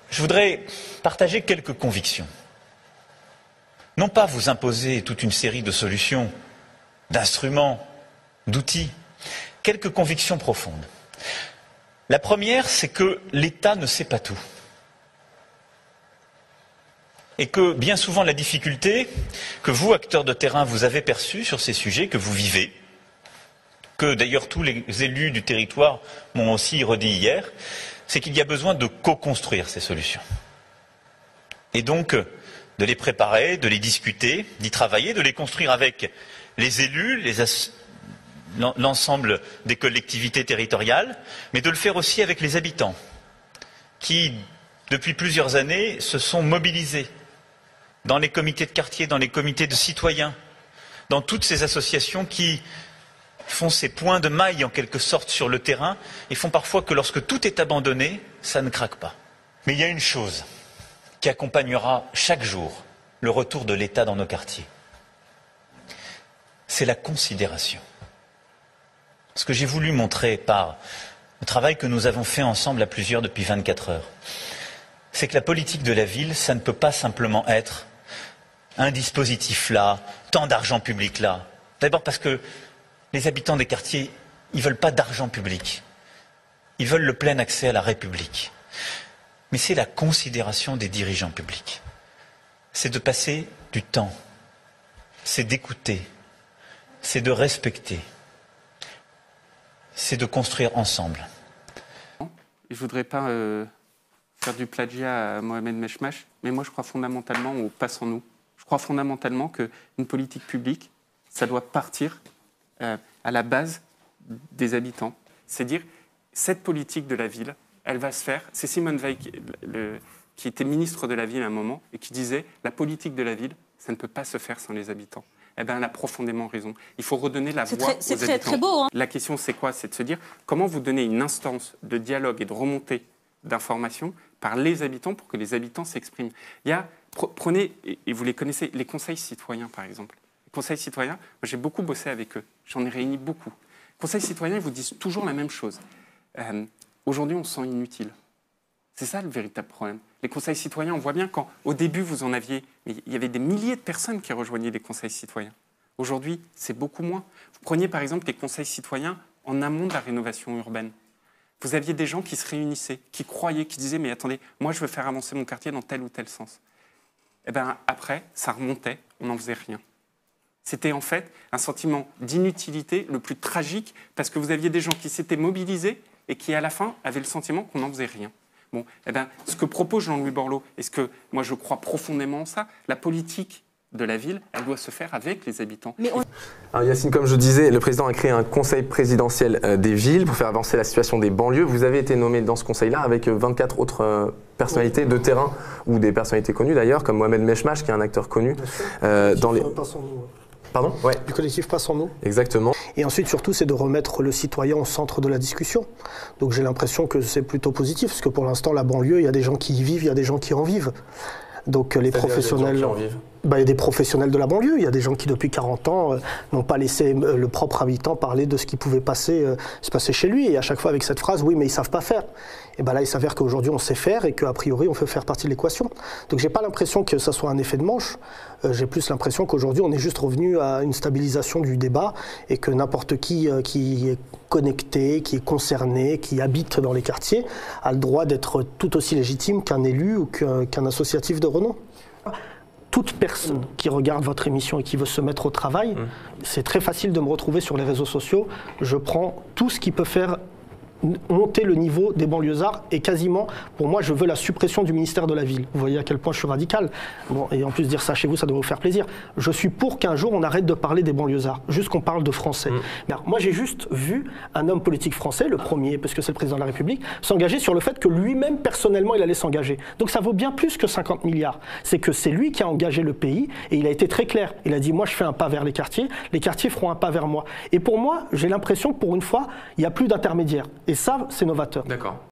Je voudrais partager quelques convictions. Non pas vous imposer toute une série de solutions, d'instruments, d'outils. Quelques convictions profondes. La première, c'est que l'État ne sait pas tout. Et que bien souvent la difficulté que vous, acteurs de terrain, vous avez perçue sur ces sujets, que vous vivez, que d'ailleurs tous les élus du territoire m'ont aussi redit hier, c'est qu'il y a besoin de co-construire ces solutions. Et donc de les préparer, de les discuter, d'y travailler, de les construire avec les élus, l'ensemble des collectivités territoriales, mais de le faire aussi avec les habitants, qui, depuis plusieurs années, se sont mobilisés dans les comités de quartier, dans les comités de citoyens, dans toutes ces associations qui font ces points de maille en quelque sorte sur le terrain et font parfois que lorsque tout est abandonné, ça ne craque pas. Mais il y a une chose qui accompagnera chaque jour le retour de l'État dans nos quartiers. C'est la considération. Ce que j'ai voulu montrer par le travail que nous avons fait ensemble à plusieurs depuis 24 heures, c'est que la politique de la ville, ça ne peut pas simplement être un dispositif là, tant d'argent public là. D'abord parce que les habitants des quartiers, ils ne veulent pas d'argent public. Ils veulent le plein accès à la République. Mais c'est la considération des dirigeants publics. C'est de passer du temps. C'est d'écouter. C'est de respecter. C'est de construire ensemble. Je ne voudrais pas faire du plagiat à Mohamed Meshmash, mais moi je crois fondamentalement au passe en nous. Je crois fondamentalement qu'une politique publique, ça doit partir à la base des habitants. C'est dire, cette politique de la ville, elle va se faire. C'est Simone Veil qui était ministre de la ville à un moment et qui disait la politique de la ville, ça ne peut pas se faire sans les habitants. Eh bien, elle a profondément raison. Il faut redonner la voix aux habitants. C'est très beau. Hein. La question, c'est quoi? C'est de se dire comment vous donnez une instance de dialogue et de remontée d'informations par les habitants pour que les habitants s'expriment. Il y a, prenez, et vous les connaissez, les conseils citoyens, par exemple. Les conseils citoyens, moi, j'ai beaucoup bossé avec eux. J'en ai réuni beaucoup. Les conseils citoyens, ils vous disent toujours la même chose. Aujourd'hui, on se sent inutile. C'est ça le véritable problème. Les conseils citoyens, on voit bien qu'au début, vous en aviez, il y avait des milliers de personnes qui rejoignaient les conseils citoyens. Aujourd'hui, c'est beaucoup moins. Vous preniez par exemple les conseils citoyens en amont de la rénovation urbaine. Vous aviez des gens qui se réunissaient, qui croyaient, qui disaient « mais attendez, moi je veux faire avancer mon quartier dans tel ou tel sens ». Et bien après, ça remontait, on n'en faisait rien. C'était en fait un sentiment d'inutilité le plus tragique parce que vous aviez des gens qui s'étaient mobilisés et qui à la fin avaient le sentiment qu'on n'en faisait rien. Bon, eh ben, ce que propose Jean-Louis Borloo, et ce que moi je crois profondément en ça, la politique de la ville, elle doit se faire avec les habitants. Alors Yacine, comme je disais, le président a créé un conseil présidentiel des villes pour faire avancer la situation des banlieues. Vous avez été nommé dans ce conseil-là avec 24 autres personnalités de terrain, ou des personnalités connues d'ailleurs, comme Mohamed Meshmash, qui est un acteur connu. Dans les... Pardon ? Ouais. Du collectif Passe en nous. Exactement. Et ensuite, surtout, c'est de remettre le citoyen au centre de la discussion. Donc j'ai l'impression que c'est plutôt positif, parce que pour l'instant, la banlieue, il y a des gens qui y vivent, il y a des gens qui en vivent. Donc les professionnels... Il y a des gens qui en vivent. Il y a des professionnels de la banlieue, il y a des gens qui depuis 40 ans n'ont pas laissé le propre habitant parler de ce qui pouvait se passer chez lui. Et à chaque fois avec cette phrase, oui mais ils ne savent pas faire. Et bien là il s'avère qu'aujourd'hui on sait faire et qu'a priori on peut faire partie de l'équation. Donc j'ai pas l'impression que ça soit un effet de manche, j'ai plus l'impression qu'aujourd'hui on est juste revenu à une stabilisation du débat et que n'importe qui est connecté, qui est concerné, qui habite dans les quartiers a le droit d'être tout aussi légitime qu'un élu ou qu'un associatif de renom. Toute personne qui regarde votre émission et qui veut se mettre au travail, c'est très facile de me retrouver sur les réseaux sociaux. Je prends tout ce qui peut faire monter le niveau des banlieusards et quasiment, pour moi, je veux la suppression du ministère de la Ville. Vous voyez à quel point je suis radical. Bon, et en plus, dire ça chez vous, ça doit vous faire plaisir. Je suis pour qu'un jour, on arrête de parler des banlieusards, juste qu'on parle de français. Mais alors, moi, j'ai juste vu un homme politique français, le premier, parce que c'est le président de la République, s'engager sur le fait que lui-même, personnellement, il allait s'engager. Donc ça vaut bien plus que 50 milliards. C'est que c'est lui qui a engagé le pays et il a été très clair. Il a dit, moi, je fais un pas vers les quartiers feront un pas vers moi. Et pour moi, j'ai l'impression que pour une fois, il n'y a plus d'intermédiaire. Et ça, c'est novateur. D'accord.